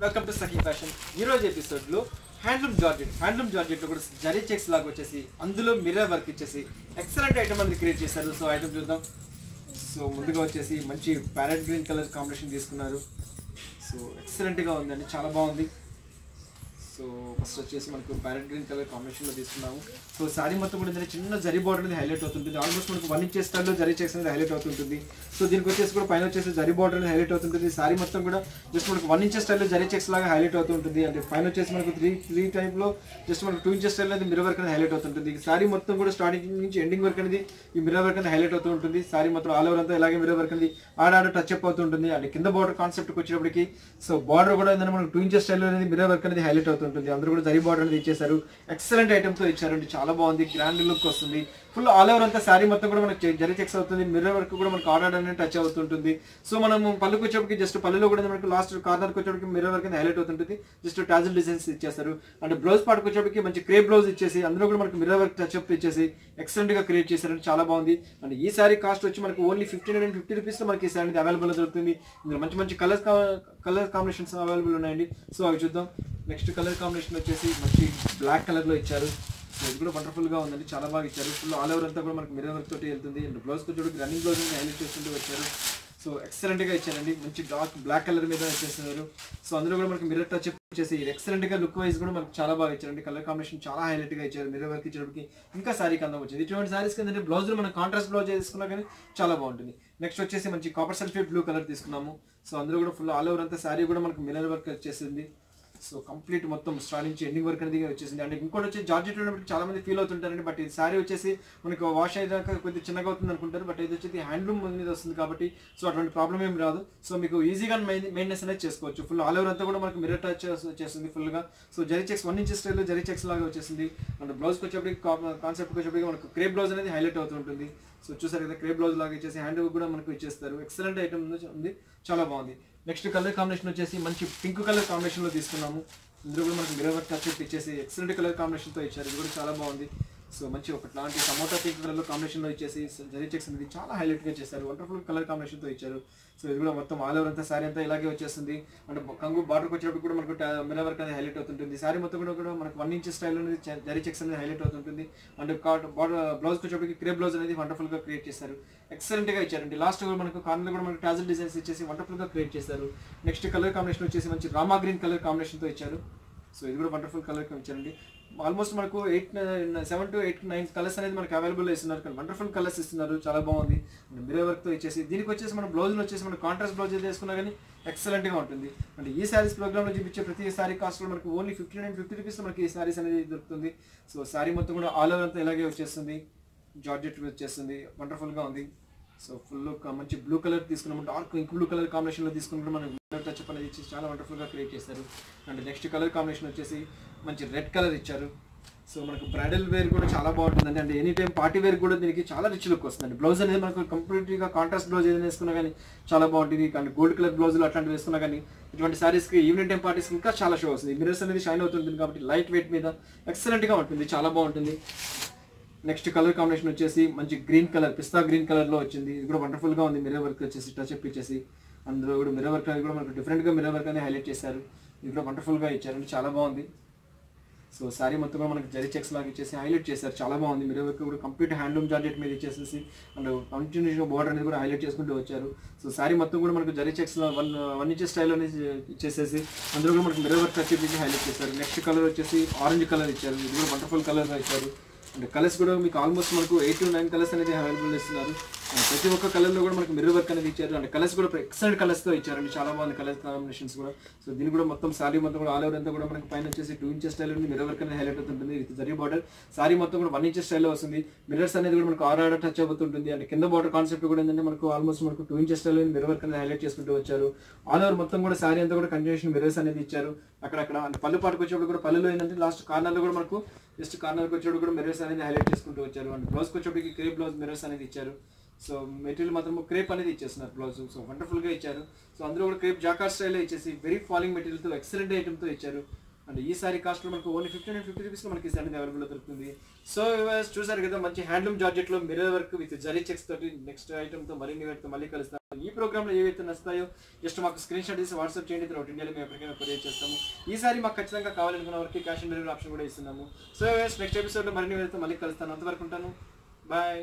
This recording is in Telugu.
Welcome to Sakhi fashion. ఈరోజు ఎపిసోడ్లో హ్యాండ్లూమ్ జార్జెట్లో కూడా జరీ చెక్స్ లాగా వచ్చేసి అందులో మిర్రర్ వర్క్ ఇచ్చేసి ఎక్సలెంట్ ఐటమ్ అనేది క్రియేట్ చేశారు. సో ఐటమ్ చూద్దాం. సో ముందుగా వచ్చేసి మంచి ప్యారెట్ గ్రీన్ కలర్ కాంబినేషన్ తీసుకున్నారు. సో ఎక్సలెంట్గా ఉందండి, చాలా బాగుంది. సో ఫస్ట్ వచ్చేసి మనకు ప్యారెట్ గ్రీన్ కలర్ కాంబినేషన్లో తీసుకున్నాము. సో శారీ మొత్తం కూడా ఏంటంటే చిన్న జరీ బార్డర్ అనేది హైలైట్ అవుతుంటుంది. ఆల్మోస్ట్ మనకు 1 ఇంచ్ స్టైల్లో జరీ చెక్స్ అనేది హైలైట్ అవుతుంటుంది. సో దీనికి వచ్చేసి కూడా పైన వచ్చేసి జరీ బార్డర్ అనేది హైలైట్ అవుతుంటుంది. శారీ మొత్తం కూడా జస్ట్ మనకు 1 ఇంచ్ స్టైల్లో జరీ చెక్స్ లాగా హైలైట్ అవుతుంటుంది. అంటే పైన వచ్చేసి మనకు త్రీ టైప్లో జస్ట్ మనకు 2 ఇంచెస్ స్టైల్ అనేది మిర్రర్ వర్క్ అనేది హైలైట్ అవుతుంటుంది. శారీ మొత్తం కూడా స్టార్టింగ్ నుంచి ఎండింగ్ వర్క్ అనేది ఈ మిర్రర్ వర్క్ అనేది హైలైట్ అవుతూ ఉంటుంది. శారీ మొత్తం ఆల్ ఓవర్ అంతా ఇలాగే మిర్రర్ వర్క్ అనేది ఆడ టచ్ అప్ అవుతుంటుంది. అంటే కింద బార్డర్ కాన్సెప్ట్కి వచ్చేటప్పటికి సో బార్డర్ కూడా ఏంటంటే మనకు 2 ఇంచెస్ స్టైల్లో అనేది మిర్రర్ వర్క్ అనేది హైలైట్ అవుతుంటుంది. అందరూ కూడా జరీ బార్డర్ అనేది ఇచ్చేసారు. ఎక్సలెంట్ ఐటమ్తో ఇచ్చారండి, చాలా బాగుంది, గ్రాండ్ లుక్ వస్తుంది. ఫుల్ ఆల్ ఓవర్ అంతా శారీ మొత్తం కూడా మనకి జరీ చెక్స్ అవుతుంది. మిర్రర్ వర్క్ కూడా మనకు ఆర్డర్ అనేది టచ్ అవుతుంటుంది. సో మనం పళ్ళుకి వచ్చేప్పటికి జస్ట్ పళ్ళులో కూడా మనకు లాస్ట్ కార్నర్కి వచ్చేప్పటికి మిర్రర్ వర్క్ అనేది హైలైట్ అవుతుంటుంది. జస్ట్ టాజిల్ డిజైన్స్ ఇచ్చేస్తారు. అంటే బ్లౌజ్ పార్ట్కి వచ్చేప్పటికి మంచి క్రేప్ బ్లౌజ్ ఇచ్చేసి అందులో కూడా మనకు మిర్రర్ వర్క్ టచ్ అప్ ఇచ్చేసి ఎక్సలెంట్ గా క్రియేట్ చేశారంటే చాలా బాగుంది. అండ్ ఈ శారీ కాస్ట్ వచ్చి మనకు ఓన్లీ 1550 రూపీస్ లో మనకి ఈ శారీ అవైలబుల్ దొరుకుతుంది. ఇందులో మంచి మంచి కలర్ కాంబినేషన్స్ అవైలబుల్ ఉన్నాయండి. సో అవి చూద్దాం. నెక్స్ట్ కలర్ కాంబినేషన్ వచ్చేసి మంచి బ్లాక్ కలర్ లో ఇచ్చారు. సో ఇది కూడా వండర్ఫుల్ గా ఉందండి, చాలా బాగా ఇచ్చారు. ఫుల్ ఆల్ ఓవర్ అంతా కూడా మనకి మిర్రర్ వర్క్ తోటి వెళ్తుంది. అండ్ బ్లౌజ్ వచ్చి రన్నింగ్ బ్లౌజ్ హైలైట్ చేసుకుంటూ వచ్చారు. సో ఎక్సలెంట్ గా ఇచ్చారండి, మంచి డార్క్ బ్లాక్ కలర్ మీద వచ్చేస్తున్నారు. సో అందులో కూడా మనకి మిర్రర్ టచ్ వచ్చేసి ఎక్సలెంట్ గా లుక్ వైజ్ కూడా మనకు చాలా బాగా ఇచ్చారండి. కలర్ కాంబినేషన్ చాలా హైలైట్ గా ఇచ్చారు. మిర్రర్ వర్క్ ఇచ్చేటప్పటికి ఇంకా శారీకి అందం వచ్చింది. ఇటువంటి శారీస్ కింద బ్లౌజ్ మనం కాంట్రాస్ట్ బ్లౌజ్ చేసుకున్నా కానీ చాలా బాగుంటుంది. నెక్స్ట్ వచ్చేసి మంచి కాపర్ సల్ఫేట్ బ్లూ కలర్ తీసుకున్నాము. సో అందులో కూడా ఫుల్ ఆల్ ఓవర్ అంతా శారీ కూడా మనకు మిర్రర్ వర్క్ వచ్చేసింది. సో కంప్లీట్ మొత్తం స్టార్ట్ నుంచి ఎండింగ్ వర్క్ అనేది వచ్చేసింది. అంటే ఇంకోటి వచ్చి జార్జెట్ ఉన్నప్పుడు చాలా మంది ఫీల్ అవుతుంటారండి. బట్ ఈ శారీ వచ్చేసి మనకు వాష్ అయ్యాక కొద్దిగా చిన్నగా అవుతుంది అనుకుంటారు. బట్ ఇది వచ్చేసి హ్యాండ్లూమ్ మీద వస్తుంది కాబట్టి సో అటువంటి ప్రాబ్లం ఏం రాదు. సో మీకు ఈజీగా మెయింటెనెన్స్ అనేది చేసుకోవచ్చు. ఫుల్ ఆల్ ఓవర్ అంతా కూడా మనకు మిర్రర్ టచ్ వచ్చేస్తుంది ఫుల్గా. సో జరీ చెక్స్ 1 ఇంచ్ స్టైల్లో జరీ చెక్స్ లాగా వచ్చేసింది. అండ్ బ్లౌజ్కి వచ్చేప్పటికి కాన్సెప్ట్కి వచ్చేప్పటికి మనకు క్రేప్ బ్లౌజ్ అనేది హైలైట్ అవుతుంటుంది. సో చూసారు కదా, క్రేప్ బ్లౌజ్ లాగా ఇచ్చేసి హ్యాండ్ కూడా మనకు ఇచ్చేస్తారు. ఎక్సలెంట్ ఐటమ్ ఉంది, చాలా బాగుంది. నెక్స్ట్ కలర్ కాంబినేషన్ వచ్చేసి మంచి పింక్ కలర్ కాంబినేషన్లో తీసుకున్నాము. ఇందులో కూడా మనకి మిర్రర్ వర్క్ టచ్ ఇచ్చేసి ఎక్సలెంట్ కలర్ కాంబినేషన్తో ఇచ్చారు. ఇది కూడా చాలా బాగుంది. సో మంచి ఒకలాంటి టమోటా పింక్ కలర్లో కాంబినేషన్లో ఇచ్చేసి జరీ చెక్స్ అనేది చాలా హైలైట్గా చేశారు. వండర్ఫుల్ కలర్ కాంబినేషన్తో ఇచ్చారు. సో ఇది కూడా మొత్తం ఆల్ ఓవర్ అంతా శారీ అంతా ఇలాగే వచ్చేస్తుంది. అంటే కంగు బార్డర్కి వచ్చేటప్పుడు కూడా మనకు మిర్రర్ వర్క్ అనేది హైలైట్ అవుతుంటుంది. శారీ మొత్తం కూడా మనకు 1 ఇంచ్ స్టైల్ అనేది జరీ చెక్స్ అనేది హైలైట్ అవుతుంటుంది. అండ్ బ్లౌజ్కి వచ్చేటప్పటికి క్రేప్ బ్లౌజ్ అనేది వండర్ఫుల్గా క్రియేట్ చేశారు. ఎక్సలెంట్గా ఇచ్చారండి. లాస్ట్ మనకు కార్నర్ కూడా మనకు టాజిల్ డిజైన్స్ ఇచ్చేసి వండర్ఫుల్గా క్రియేట్ చేశారు. నెక్స్ట్ కలర్ కాంబినేషన్ వచ్చేసి మంచి రామా గ్రీన్ కలర్ కాంబినేషన్తో ఇచ్చారు. సో ఇది కూడా వండర్ఫుల్ కలర్ ఇచ్చారండి. ఆల్మోస్ట్ మనకు 7 to 8 to 9 కలర్స్ అనేది మనకు అవైలబుల్ ఇస్తున్నారు. కానీ వండర్ఫుల్ కలర్స్ ఇస్తున్నారు, చాలా బాగుంది. మిర్రర్ వర్క్తో ఇచ్చేసి దీనికి వచ్చేసి మన బ్లౌజ్లో వచ్చేసి మన కాంట్రాస్ట్ బ్లౌజ్ వేసుకున్నా కానీ ఎక్సలెంట్గా ఉంటుంది. అంటే ఈ శారీస్ ప్రోగ్రామ్లో చూపించే ప్రతి శారీ కాస్ట్ కూడా మనకు ఓన్లీ 1550 రూపీస్ మనకి ఈ శారీస్ అనేది దొరుకుతుంది. సో శారీ మొత్తం కూడా ఆల్ ఓవర్ అంతా ఇలాగే వచ్చేస్తుంది. జార్జెట్ వచ్చేస్తుంది, వండర్ఫుల్గా ఉంది. సో ఫుల్ మంచి బ్లూ కలర్ తీసుకున్నాము. డార్క్ ఇంక్ బ్లూ కలర్ కాంబినేషన్లో తీసుకున్నప్పుడు మనం టచ్ అప్ అనేది ఇచ్చి చాలా వండర్ఫుల్గా క్రియేట్ చేశారు. అండ్ నెక్స్ట్ కలర్ కాంబినేషన్ వచ్చేసి మంచి రెడ్ కలర్ ఇచ్చారు. సో మనకు బ్రైడల్ వేర్ కూడా చాలా బాగుంటుందండి. అంటే ఎనీ టైం పార్టీ వేర్ కూడా దీనికి చాలా రిచ్ లుక్ వస్తుందండి. బ్లౌజ్ అనేది మనకు కంప్లీట్గా కాంట్రాస్ట్ బ్లౌజ్ ఏదైనా వేసుకున్నా కానీ చాలా బాగుంటుంది. కానీ గోల్డ్ కలర్ బ్లౌజులు అట్లాంటివి వేసుకున్నా కానీ ఇటువంటి శారీస్కి ఈవినింగ్ టైం పార్టీస్కి ఇంకా చాలా షో వస్తుంది. మిర్రర్స్ అనేది షైన్ అవుతుంటుంది కాబట్టి లైట్ వెయిట్ మీద ఎక్సలెంట్గా ఉంటుంది, చాలా బాగుంటుంది. నెక్స్ట్ కలర్ కాంబినేషన్ వచ్చేసి మంచి గ్రీన్ కలర్, పిస్తా గ్రీన్ కలర్లో వచ్చింది. ఇది కూడా వండర్ఫుల్గా ఉంది. మిర్రర్ వర్క్ వచ్చేసి టచ్ అప్ ఇచ్చేసి అందులో కూడా మిర్రర్ వర్క్ అనేది కూడా మనకు డిఫరెంట్గా మిర్రర్ వర్క్ అనేది హైలైట్ చేశారు. ఇది కూడా వండర్ఫుల్గా ఇచ్చారండి, చాలా బాగుంది. సో శారీ మొత్తం కూడా మనకి జరీ చెక్స్ లాగా ఇచ్చేసి హైలైట్ చేశారు, చాలా బాగుంది. మిర్రర్ వర్క్ కూడా కంప్లీట్ హ్యాండ్లూమ్ జార్జెట్ మీద ఇచ్చేసేసి అండ్ కంటిన్యూస్గా బోర్డర్ అనేది కూడా హైలైట్ చేసుకుంటూ వచ్చారు. సో శారీ మొత్తం కూడా మనకు జరీ చెక్స్ 1 ఇంచ్ స్టైల్ అనేది ఇచ్చేసేసి అందులో కూడా మనకి మిర్రర్ వర్క్ టచ్ ఇచ్చి హైలైట్ చేశారు. నెక్స్ట్ కలర్ వచ్చేసి ఆరెంజ్ కలర్ ఇచ్చారు. ఇది కూడా వండర్ఫుల్ కలర్గా ఇచ్చారు. అండ్ కలర్స్ కూడా మీకు ఆల్మోస్ట్ మనకు 8 to 9 కలర్స్ అనేది అవైలబుల్ ఇస్తున్నారు. ప్రతి ఒక్క కలర్లో కూడా మనకు మిర్రర్ వర్క్ అనేది ఇచ్చారు. అండ్ కలర్స్ కూడా ఎక్సలెంట్ కలర్స్తో ఇచ్చారండి, చాలా బాగుంది కలర్ కాంబినేషన్స్ కూడా. సో దీని కూడా మొత్తం శారీ మొత్తం కూడా ఆల్ ఓవర్ అంతా కూడా మనకి పైన వచ్చేసి 2 ఇంచెస్ స్టైల్ మిర్రర్ వర్క్ అనేది హైలైట్ అవుతుంటుంది విత్ జరీ బార్డర్. శారీ మొత్తం కూడా 1 ఇంచెస్ స్టైల్లో వస్తుంది. మిర్రర్స్ అనేది కూడా మనకు ఆర్ టచ్ అవుతుంటుంది. అండ్ కింద బార్డర్ కాన్సెప్ట్ కూడా ఏంటంటే మనకు ఆల్మోస్ట్ మనకు 2 ఇంచెస్ స్టైల్ మిర్రర్ వర్క్ అనేది హైలైట్ చేసుకుంటూ వచ్చారు. ఆల్ ఓవర్ మొత్తం కూడా శారీ అంతా కూడా కంటిన్యూషన్ మిర్రర్స్ అనేది ఇచ్చారు. అక్కడక్కడ అంటే పళ్ళు పాటుకు వచ్చేప్పుడు కూడా పళ్ళులో ఏంటంటే లాస్ట్ కార్నర్లో కూడా మనకు జస్ట్ కార్నర్కి వచ్చేప్పుడు కూడా మిర్రర్స్ అనేది హైలైట్ చేసుకుంటూ వచ్చారు. అండ్ బ్లౌజ్కి వచ్చేప్పటికి క్రేప్ బ్లౌజ్ మిర్రర్స్ అనేది ఇచ్చారు. సో మెటీరియల్ మాత్రం క్రేప్ అనేది ఇచ్చేస్తున్నారు బ్లౌజ్. సో వండర్ఫుల్గా ఇచ్చారు. సో అందులో కూడా క్రేప్ జాకార్ స్టైల్లో ఇచ్చేసి వెరీ ఫాలింగ్ మెటీరియల్తో ఎక్సలెంట్ ఐటమ్తో ఇచ్చారు. అండ్ ఈ సారీ కాస్ట్లో మనకు ఓన్లీ 1550 రూపీస్లో మనకి శారీ అవైలబుల్లో దొరుకుతుంది. సో చూసారు కదా మంచి హ్యాండ్లూమ్ జార్జెట్లో mirror work with zari checks తోటి నెక్స్ట్ ఐటమ్తో మరిన్ని వాటితో మళ్ళీ కలుస్తాము. ఈ ప్రోగ్రామ్లో ఏవైతే నస్తాయో జస్ట్ మాకు స్క్రీన్ షాట్ తీసి వాట్సాప్ చేయండి, త్రూఅవుట్ ఇండియాలో మేము ఎప్పటికైనా కొరియర్ చేస్తాము. ఈసారి మాకు ఖచ్చితంగా కావాలనుకున్న వరకు క్యాష్ ఆన్ డెలివరీ ఆప్షన్ కూడా ఇస్తున్నాము. సో నెక్స్ట్ ఎపిసోడ్లో మరిన్ని వాటితో మళ్ళీ కలుస్తాను. అంతవరకు ఉంటాను. బాయ్.